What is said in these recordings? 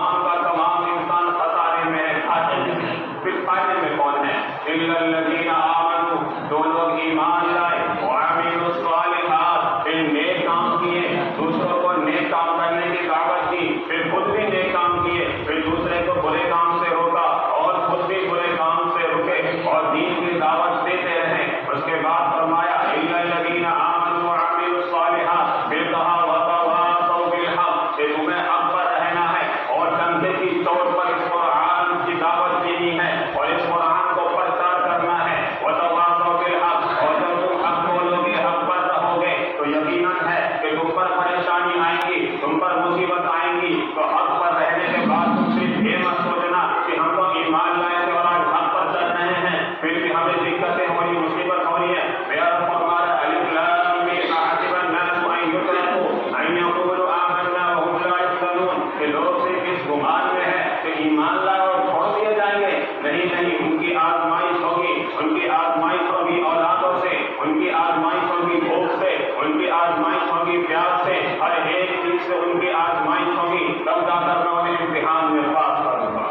तमाम का तमाम इंसान खसारे में है, घाटे में है। फिर फायदे में कौन है? इल्लल्लज़ीना आमनू, जो लोग ईमान लाए, व अमीलुस सालिहात, फिर नेक काम किए, दूसरों को नेक काम करने की दावत दी, फिर खुद भी नेक काम किए, फिर दूसरे को बुरे काम से रोका और खुद भी बुरे काम से रुके और दीन की दावत देते रहे। उसके बाद फरमाया इल्लल्लज़ीना आमनू व अमीलुस सालिहात, फिर कहा वतवासौ बिल हक़, कि तुम्हें हक़ पर रहना है और कंधे की चोट पर इस कुरान की दावत देनी है और इस कुरान को प्रचार करना है। वतवासौ बिल हक़, और जब तुम हक़ बोलोगे, हक़ पर रहोगे, तो यकीनन है कि तुम पर परेशानी आएगी, तुम पर मुसीबत आएंगी। तो हक़ पर रहने के बाद तुम सिर्फ ये मत सोचना कि हम तो ईमान लाए थे और आज हक़ पर चल रहे हैं, फिर भी हमें दिक्कतें हो रही, मुसीबत हो रही है। मेरा रब फरमा रहा है अलिफ लाम मीम अहसिबन नासु अन युतरकू अन यक़ूलू आमन्ना व हुम ला युफ्तनून, कि लोग सिर्फ इस गुमान में है कि ईमान लाए और छोड़ दिए जाएंगे। नहीं नहीं, उनकी आजमाइश होगी, उनकी आजमाइश होगी औलादों से, उनकी आजमाइश होगी भूख से, उनकी आजमाइश होगी प्यास से, हर एक चीज से उनकी आजमाइश होगी, तब जाकर मैं उन्हें इम्तिहान में पास करूंगा।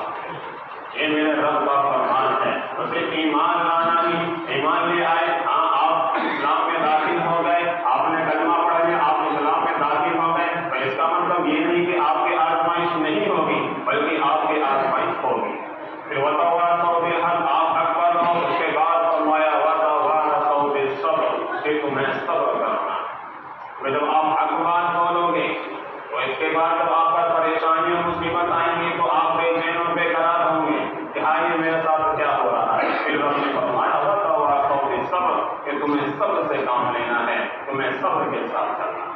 ये मेरे रब का फरमान है। तो सिर्फ ईमान लाना ही, ईमान ले आए, हाँ आप इस्लाम में दाखिल हो गए, आपने कलमा पढ़ लिया, आप इस्लाम में दाखिल हो गए, तो इसका मतलब ये नहीं कि आपकी आजमाइश नहीं होगी, बल्कि आपकी आजमाइश होगी। फिर वतवासौ बिल हक़, आप हक़ पर रहो। उसके बाद फरमाया वतवासौ बिस सब्र, कि तुम्हें सब्र करना। तो जब आप हक़ बात बोलोगे, तो इसके बाद जब आप पर परेशानियां मुसीबत आएंगी, तो आप बेचैन और बेकरार होंगे कि हाँ ये मेरे साथ क्या हो रहा है। फिर रब ने फरमाया वतवासौ बिस सब्र, कि तुम्हें सब्र से काम लेना है, तुम्हें सब्र के साथ चलना।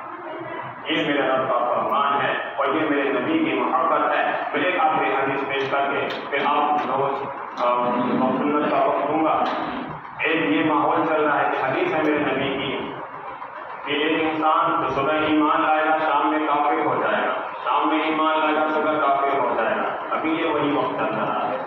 ये मेरे रब का फरमान है और ये मेरे नबी की मोहब्बत है। मैं एक आखिरी हदीस पेश करके फिर आप लोग सुन्नत का वक्त दूंगा। एक ये माहौल चल रहा है कि हदीस है मेरे नबी की कि एक इंसान जो सुबह ईमान लाएगा शाम में काफिर हो जाएगा, शाम में ईमान लाएगा सुबह काफिर हो जाएगा। अभी ये वही वक्त चल रहा है।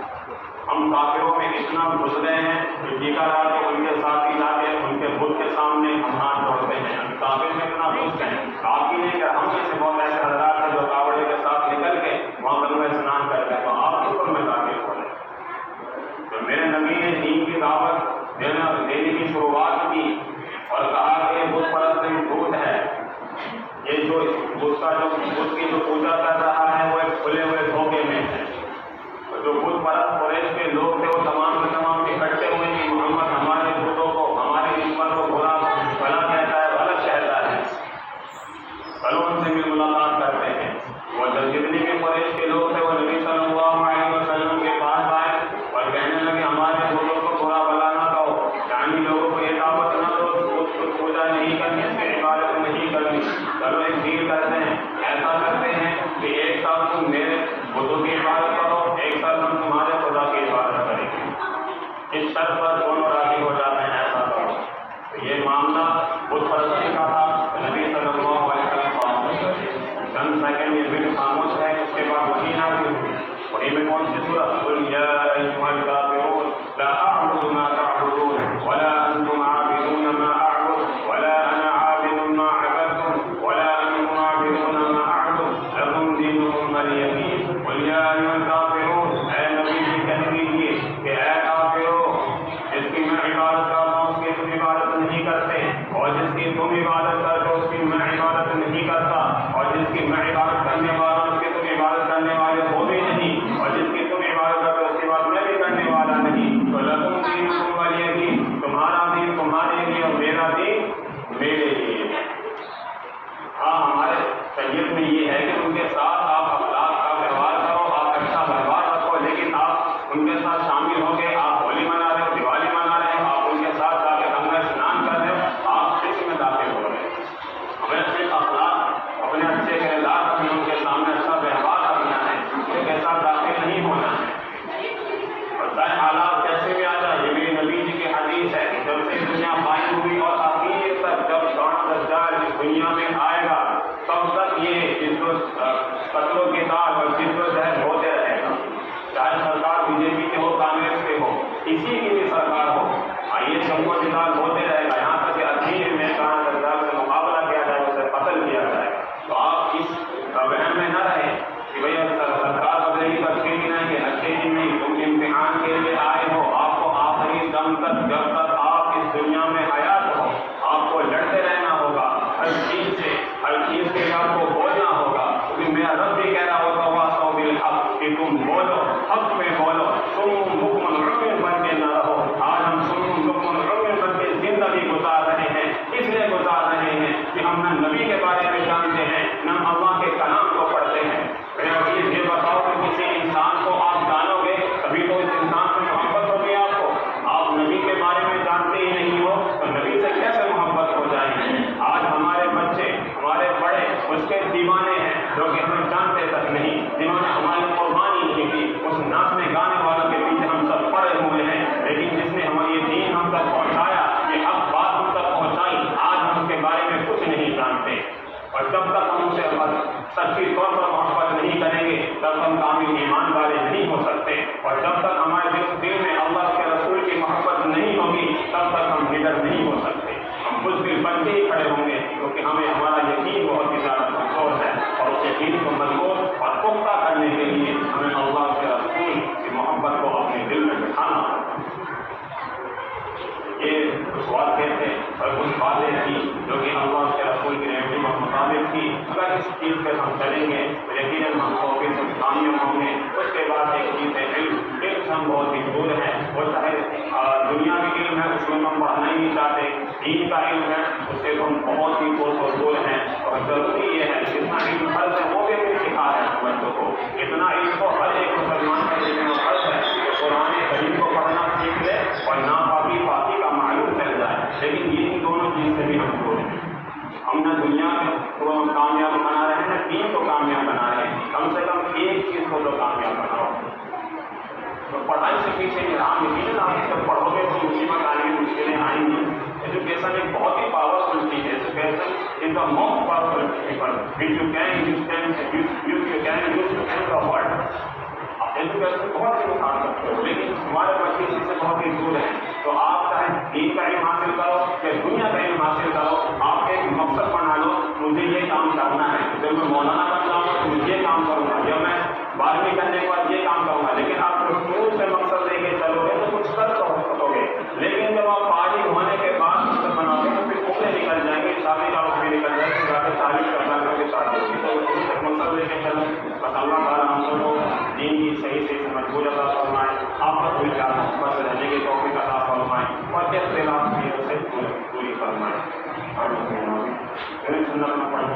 हम काफिरों में इतना घुस गए हैं कि टीका लगा के उनके साथ ही जाके उनके बुत के सामने हम हाथ जोड़ते हैं। हम काफिर में इतना घुस गए, आप ही नहीं कर, हम में से बहुत ऐसे हजरात हैं जो कावड़े के साथ निकल के वहाँ गंगा स्नान करते हैं, तो आप किस में दाखिल हो रहे। तो मेरे नबी ने दीन की दावत देने की शुरुआत की और कहा कि ये बुत परस्त झूठ है, ये जो बुत की जो पूजा कर रहा है वो एक खुले हुए धोखे में है। तो जो बुत परस्त कुरैश के लोग थे वो तमाम के तमाम इकट्ठे हुए कि मोहम्मद हमारे बुतों को, हमारी ईश्वर को भला कहता है, गलत कहता है, चलो उनसे भी मुलाकात करते हैं। वो जब जितने भी कुरैश के लोग थे वो नबी सल्लल्लाहु अलैहि वसल्लम के पास आए और कहने लगे हमारे बुतों को बुरा भला ना कहो, यानी लोगों को ये दावत ना दो, पूजा नहीं करनी, इसकी इबादत नहीं करनी। चलो एक डील करते हैं, ऐसा करते हैं कि एक साल तुम मेरे बुतों की इबादत करो, एक साल हम तुम्हारे खुदा की इबादत करेंगे। इस शर्त पर दोनों राजी हो जाते हैं, ऐसा करो। तो ये मामला बुत परस्ती का था। नबी सल्लल्लाहु अलैहि वसल्लम चंद सेकंड ये बिल्कुल खामोश है। उसके बाद वही नाज़िल हुई। वही में कौन सी सूरत? कुल या अय्युहल काफिरून ला अअबुदु मा तअबुदून वला अंतुम आबिदून मा अअबुदु वला अना आबिदुन मा अबदतुम वला अंतुम आबिदून मा अअबुदु लकुम दीनुकुम वलिय दीन। कुल या अय्युहल काफिरून, ऐ नबी जी कह दीजिए कि ऐ काफिरों, जिसकी मैं इबादत करता हूँ उसकी तुम इबादत नहीं करते, और जिसकी तुम इबादत करते हो उसकी मैं इबादत नहीं करता, और जिसकी मैं इबादत करने वाला हूँ उसकी तुम इबादत करने वाले हो भी नहीं, और जिसकी तुम इबादत करते हो उसके बाद کہ تم بولو، حق میں بولو، سم بکم عمی بن کے نہ رہو۔ آج ہم سم بکم عمی بن کے زندگی گزار رہے ہیں، اس لیے گزار رہے ہیں کہ ہم نہ نبی کے بارے میں جانتے ہیں، نہ اللہ کے کلام کو پڑھتے ہیں۔ یہ بتاؤ کہ کسی انسان کو آپ جانو گے تبھی تو اس انسان سے محبت ہوگی آپ کو۔ آپ نبی کے بارے میں جانتے ہی نہیں ہو تو نبی سے کیسے محبت ہو جائے گی؟ آج ہمارے بچے، ہمارے بڑے اس کے دیوانے ہیں جو کہ ہمیں جانتے تک نہیں، جنہوں نے ہماری قربانی کی تھی، اس ناچنے گانے والوں کے پیچھے ہم سب پڑے ہوئے ہیں، لیکن جس نے ہمیں یہ دین ہم تک پہنچایا، یہ حق بات ہم تک پہنچائی، آج ہم اس کے بارے میں کچھ نہیں جانتے۔ اور جب تک ہم اسے سچی طور پر محبت نہیں کریں گے تب ہم کامل ایمان والے نہیں ہو سکتے، اور جب تک ہمارے دل میں اللہ کے رسول کی محبت نہیں ہوگی تب تک ہم نڈر نہیں ہو سکتے۔ ہم بزدل بن کے ہی کھڑے ہوں گے، کیونکہ ہمیں ہمارا یقین بہت ہی زیادہ کمزور ہے، اور اس یقین کو مضبوط اور پختہ کرنے کے لیے ہمیں اللہ کے رسول کی محبت کو اپنے دل میں بٹھانا ہوگا۔ یہ کچھ واقعے تھے اور کچھ باتیں تھیں جو کہ اللہ کے رسول کی رہنمائی کے مطابق تھی۔ اگر اس چیز پہ ہم چلیں گے تو یقیناً ہم توفیق سے کامیاب ہوں گے۔ اس کے بعد ایک چیز ہے علم سے ہم بہت ہی دور ہیں، وہ چاہے دنیا کی علم ہے اس میں ہم پڑھنا ہی نہیں چاہتے، دین کا علم ہے اس سے تو ہم بہت ہی دور ہیں، اور ضروری یہ ہے جتنا علم فرض ہے وہ بھی ہمیں سکھا ہے بچوں کو، اتنا علم تو ہر ایک مسلمان کا جتنا فرض ہے کہ قرآن کریم کو پڑھنا سیکھ لے اور ناپاکی پاکی کا معلوم چل جائے، لیکن یہ دونوں چیز سے بھی ہم دور ہیں۔ ہم نہ دنیا کو کامیاب بنا رہے ہیں نہ دین کو کامیاب بنا رہے ہیں، کم سے کم ایک چیز کو تو کامیاب بناؤ۔ تو پڑھائی سے پیچھے نظام یقیناً آپ جب پڑھو گے تو مصیبت آئیں گی، مشکلیں آئیں گی۔ ایجوکیشن ایک بہت ہی پاورفل چیز ہے، education is the most powerful people which you can use the world. Education بہت ہی اٹھا سکتے ہو، لیکن ہمارے بچے اس سے بہت ہی دور ہیں، تو آپ چاہے دین کا علم حاصل کرو یا دنیا کا علم حاصل کرو، آپ ایک مقصد بنا لو مجھے یہ کام کرنا ہے، جب میں مولانا بن جاؤں گا تو میں یہ کام کروں گا، یا میں 12ویں کرنے کے بعد یہ کام کروں گا۔ لیکن آپ شروع سے مقصد لے کے چلو گے تو کچھ کر سکو گے، لیکن جب آپ فارغ ہونے کے بعد مقصد بناؤ گے تو پھر عمریں نکل جائیں گے، شادی کا وقت بھی نکل جائے گا، جا کے تعلیم کرنا کر کے شادی ہوگی، تو شروع سے مقصد لے کے چلو۔ بس اللہ تعالیٰ ہم سب کو دین کی صحیح سمجھ بوجھ عطا فرمائے، آپ پر کوئی پیار محبت سے رہنے کی توفیق عطا فرمائے، اور اختلاف کی اسے پوری فرمائے۔ سنت میں پڑھنے